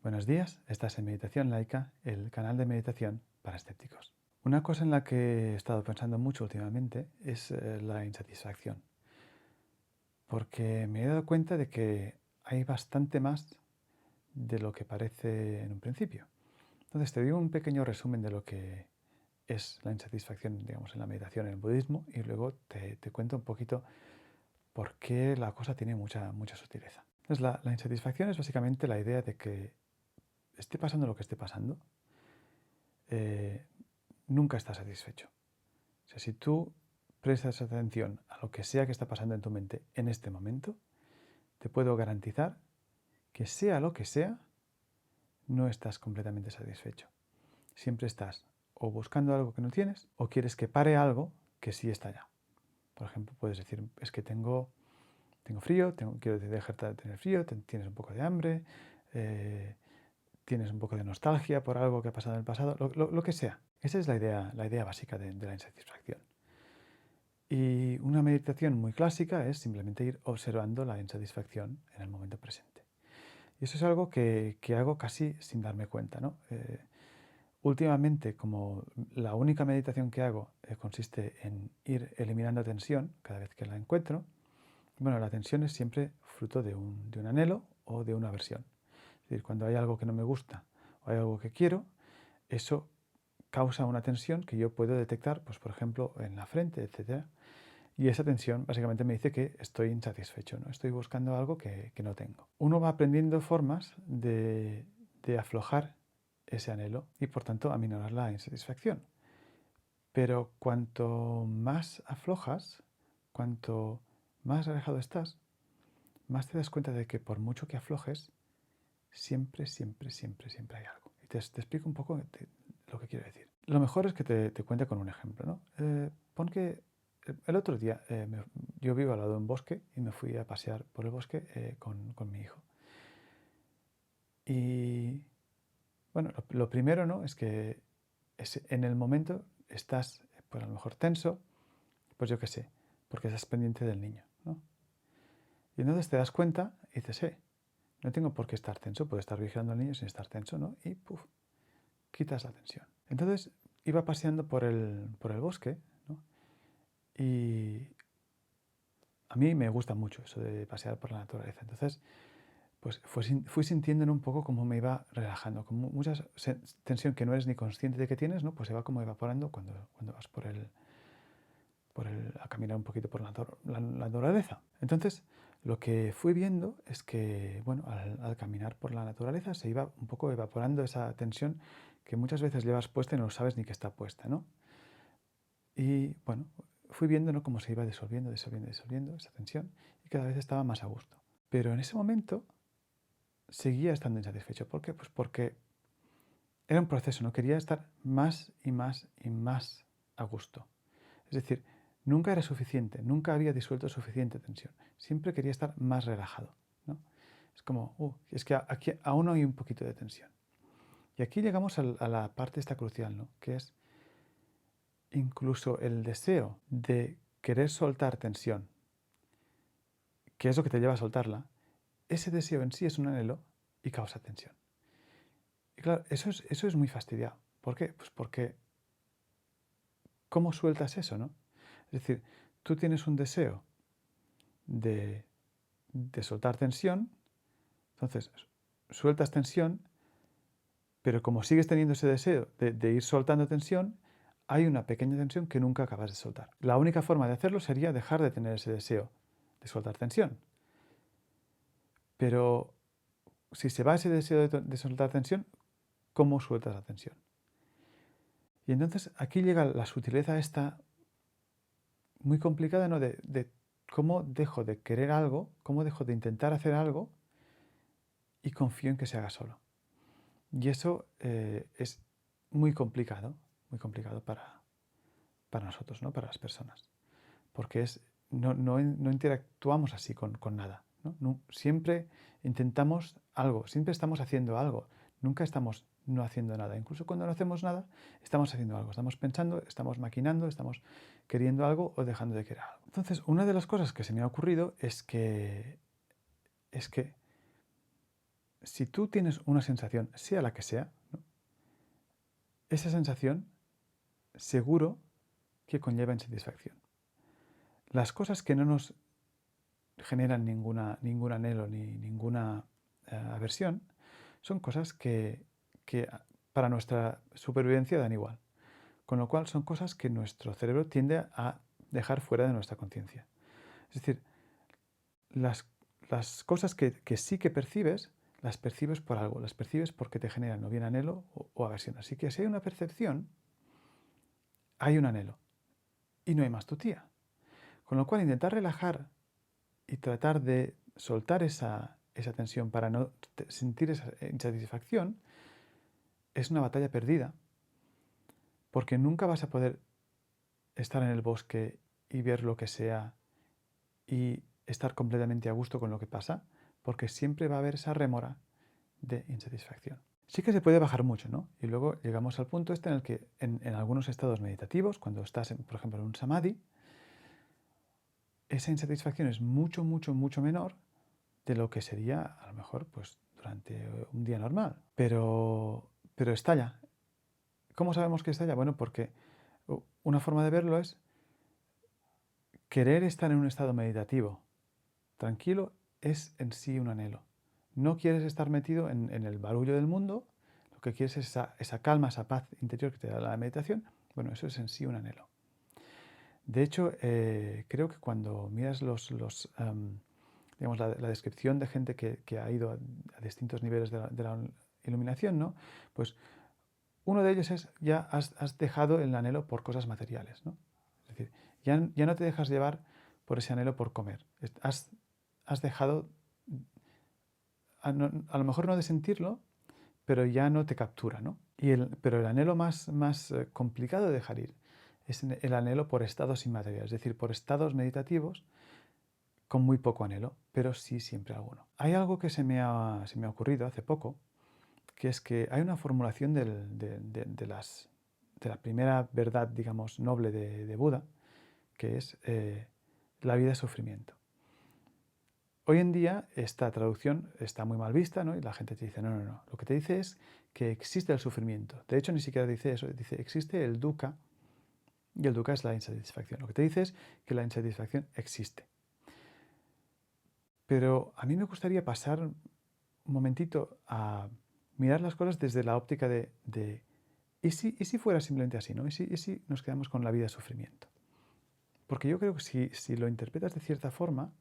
Buenos días, estás en Meditación Laica, el canal de meditación para escépticos. Una cosa en la que he estado pensando mucho últimamente es la insatisfacción, porque me he dado cuenta de que hay bastante más de lo que parece en un principio. Entonces te digo un pequeño resumen de lo que es la insatisfacción, digamos, en la meditación, en el budismo, y luego te cuento un poquito por qué la cosa tiene mucha sutileza. Entonces la insatisfacción es básicamente la idea de que esté pasando lo que esté pasando, eh, nunca estás satisfecho. O sea, si tú prestas atención a lo que sea que está pasando en tu mente en este momento, te puedo garantizar que sea lo que sea, no estás completamente satisfecho. Siempre estás o buscando algo que no tienes o quieres que pare algo que sí está ya. Por ejemplo, puedes decir, es que tengo frío, quiero dejar de tener frío, tienes un poco de hambre, tienes un poco de nostalgia por algo que ha pasado en el pasado, lo que sea. Esa es la idea básica de la insatisfacción. Y una meditación muy clásica es simplemente ir observando la insatisfacción en el momento presente. Y eso es algo que hago casi sin darme cuenta, ¿no? Últimamente, como la única meditación que hago consiste en ir eliminando tensión cada vez que la encuentro, bueno, la tensión es siempre fruto de un anhelo o de una aversión. Es decir, cuando hay algo que no me gusta o hay algo que quiero, eso causa una tensión que yo puedo detectar, pues por ejemplo, en la frente, etcétera. Y esa tensión básicamente me dice que estoy insatisfecho, ¿no? Estoy buscando algo que no tengo. Uno va aprendiendo formas de aflojar ese anhelo y por tanto aminorar la insatisfacción. Pero cuanto más aflojas, cuanto más relajado estás, más te das cuenta de que por mucho que aflojes, siempre hay algo. Y te explico un poco lo que quiero decir. Lo mejor es que te cuente con un ejemplo, ¿no? Pon que el otro día yo vivo al lado de un bosque y me fui a pasear por el bosque con mi hijo. Y bueno, lo primero, ¿no? Es que en el momento estás, pues a lo mejor tenso, pues yo qué sé, porque estás pendiente del niño, ¿no? Y entonces te das cuenta y dices, no tengo por qué estar tenso, puedo estar vigilando al niño sin estar tenso, ¿no? Y puf, quitas la tensión. Entonces iba paseando por el bosque, ¿no? Y a mí me gusta mucho eso de pasear por la naturaleza. Entonces, pues fui sintiendo un poco cómo me iba relajando, como mucha tensión que no eres ni consciente de que tienes, ¿no? Pues se va como evaporando cuando vas a caminar un poquito por la naturaleza. Entonces, lo que fui viendo es que, bueno, al caminar por la naturaleza se iba un poco evaporando esa tensión que muchas veces llevas puesta y no sabes ni que está puesta, ¿no? Y, bueno, fui viendo, ¿no?, cómo se iba disolviendo esa tensión y cada vez estaba más a gusto. Pero en ese momento seguía estando insatisfecho. ¿Por qué? Pues porque era un proceso, ¿no? Quería estar más y más y más a gusto. Es decir, nunca era suficiente, nunca había disuelto suficiente tensión. Siempre quería estar más relajado, ¿no? Es como, es que aquí aún hay un poquito de tensión. Y aquí llegamos a la parte esta crucial, ¿no? Que es incluso el deseo de querer soltar tensión, que es lo que te lleva a soltarla, ese deseo en sí es un anhelo y causa tensión. Y claro, eso es muy fastidiado. ¿Por qué? Pues porque ¿cómo sueltas eso, no? Es decir, tú tienes un deseo de soltar tensión, entonces sueltas tensión, pero como sigues teniendo ese deseo de ir soltando tensión, hay una pequeña tensión que nunca acabas de soltar. La única forma de hacerlo sería dejar de tener ese deseo de soltar tensión. Pero si se va ese deseo de soltar tensión, ¿cómo sueltas la tensión? Y entonces aquí llega la sutileza esta muy complicada, ¿no? De cómo dejo de querer algo, cómo dejo de intentar hacer algo y confío en que se haga solo. Y eso es muy complicado para nosotros, ¿no? Para las personas. Porque no interactuamos así con nada, ¿no? Siempre intentamos algo, siempre estamos haciendo algo, nunca estamos no haciendo nada. Incluso cuando no hacemos nada, estamos haciendo algo, estamos pensando, estamos maquinando, estamos queriendo algo o dejando de querer algo. Entonces, una de las cosas que se me ha ocurrido es que si tú tienes una sensación, sea la que sea, ¿no? Esa sensación seguro que conlleva insatisfacción. Las cosas que no nos generan ningún anhelo ni ninguna aversión son cosas que para nuestra supervivencia dan igual. Con lo cual son cosas que nuestro cerebro tiende a dejar fuera de nuestra conciencia. Es decir, las cosas que sí que percibes, las percibes por algo, las percibes porque te generan o bien anhelo o aversión. Así que si hay una percepción, hay un anhelo y no hay más tu tía. Con lo cual intentar relajar y tratar de soltar esa tensión para no sentir esa insatisfacción es una batalla perdida, porque nunca vas a poder estar en el bosque y ver lo que sea y estar completamente a gusto con lo que pasa, porque siempre va a haber esa rémora de insatisfacción. Sí que se puede bajar mucho, ¿no? Y luego llegamos al punto este en el que en algunos estados meditativos, cuando estás, por ejemplo, en un samadhi, esa insatisfacción es mucho, mucho, mucho menor de lo que sería a lo mejor pues durante un día normal. Pero estalla. ¿Cómo sabemos que estalla? Bueno, porque una forma de verlo es querer estar en un estado meditativo tranquilo es en sí un anhelo. No quieres estar metido en el barullo del mundo, lo que quieres es esa calma, esa paz interior que te da la meditación. Bueno, eso es en sí un anhelo. De hecho, creo que cuando miras digamos, la descripción de gente que ha ido a distintos niveles de la iluminación, ¿no? Pues uno de ellos es ya has dejado el anhelo por cosas materiales, ¿no? Es decir, ya no te dejas llevar por ese anhelo por comer. Has dejado, a lo mejor no de sentirlo, pero ya no te captura, ¿no? Pero el anhelo más complicado de dejar ir es el anhelo por estados inmateriales, es decir, por estados meditativos con muy poco anhelo, pero sí siempre alguno. Hay algo que se me ha ocurrido hace poco, que es que hay una formulación de la primera verdad, digamos, noble de Buda, que es la vida es sufrimiento. Hoy en día esta traducción está muy mal vista, ¿no? Y la gente te dice, no, no, no. Lo que te dice es que existe el sufrimiento. De hecho, ni siquiera dice eso. Dice, existe el dukkha, y el dukkha es la insatisfacción. Lo que te dice es que la insatisfacción existe. Pero a mí me gustaría pasar un momentito a mirar las cosas desde la óptica de ¿y si fuera simplemente así, ¿no? ¿Y si nos quedamos con la vida de sufrimiento? Porque yo creo que si lo interpretas de cierta forma,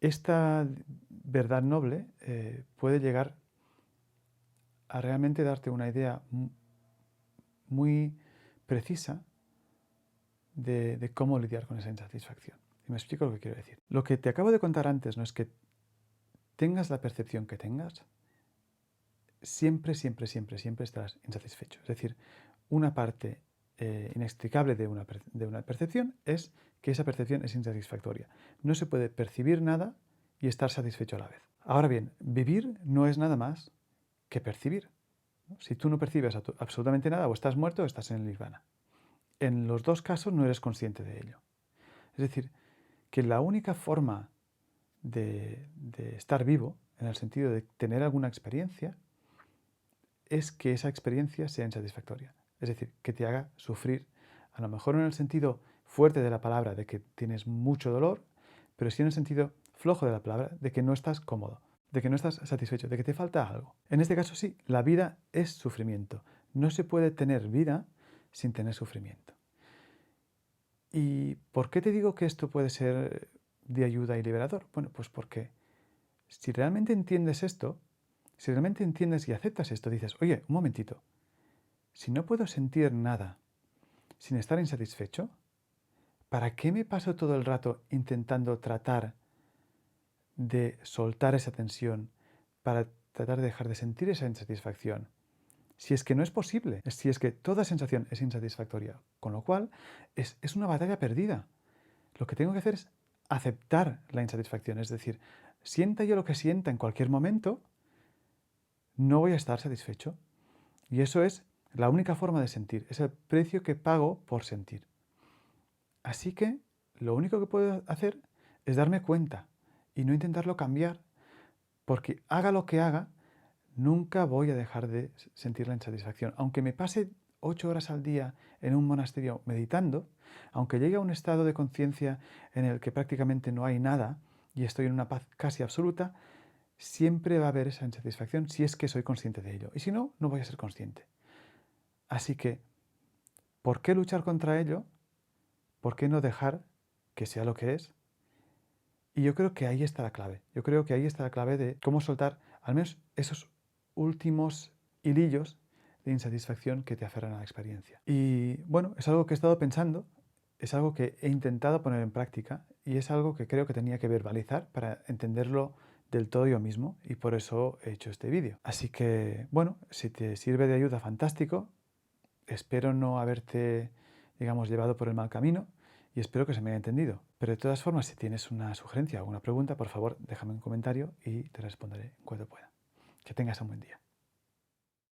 esta verdad noble puede llegar a realmente darte una idea muy precisa de cómo lidiar con esa insatisfacción. Y me explico lo que quiero decir. Lo que te acabo de contar antes no es que tengas la percepción que tengas, siempre, siempre, siempre, siempre estarás insatisfecho. Es decir, una parte inextricable de una percepción es que esa percepción es insatisfactoria. No se puede percibir nada y estar satisfecho a la vez. Ahora bien, vivir no es nada más que percibir, ¿no? Si tú no percibes absolutamente nada, o estás muerto o estás en el nirvana. En los dos casos no eres consciente de ello. Es decir, que la única forma de estar vivo, en el sentido de tener alguna experiencia, es que esa experiencia sea insatisfactoria. Es decir, que te haga sufrir, a lo mejor no en el sentido fuerte de la palabra, de que tienes mucho dolor, pero sí en el sentido flojo de la palabra, de que no estás cómodo, de que no estás satisfecho, de que te falta algo. En este caso sí, la vida es sufrimiento. No se puede tener vida sin tener sufrimiento. ¿Y por qué te digo que esto puede ser de ayuda y liberador? Bueno, pues porque si realmente entiendes esto, si realmente entiendes y aceptas esto, dices, oye, un momentito, si no puedo sentir nada sin estar insatisfecho, ¿para qué me paso todo el rato intentando tratar de soltar esa tensión, para tratar de dejar de sentir esa insatisfacción? Si es que no es posible, si es que toda sensación es insatisfactoria, con lo cual es una batalla perdida. Lo que tengo que hacer es aceptar la insatisfacción, es decir, sienta yo lo que sienta en cualquier momento, no voy a estar satisfecho. Y eso es la única forma de sentir, es el precio que pago por sentir. Así que lo único que puedo hacer es darme cuenta y no intentarlo cambiar, porque haga lo que haga, nunca voy a dejar de sentir la insatisfacción. Aunque me pase 8 horas al día en un monasterio meditando, aunque llegue a un estado de conciencia en el que prácticamente no hay nada y estoy en una paz casi absoluta, siempre va a haber esa insatisfacción si es que soy consciente de ello. Y si no, no voy a ser consciente. Así que, ¿por qué luchar contra ello? ¿Por qué no dejar que sea lo que es? Y yo creo que ahí está la clave. Yo creo que ahí está la clave de cómo soltar al menos esos últimos hilillos de insatisfacción que te aferran a la experiencia. Y bueno, es algo que he estado pensando, es algo que he intentado poner en práctica y es algo que creo que tenía que verbalizar para entenderlo del todo yo mismo y por eso he hecho este vídeo. Así que bueno, si te sirve de ayuda, fantástico. Espero no haberte, digamos, llevado por el mal camino y espero que se me haya entendido. Pero de todas formas, si tienes una sugerencia o una pregunta, por favor, déjame un comentario y te responderé en cuanto pueda. Que tengas un buen día.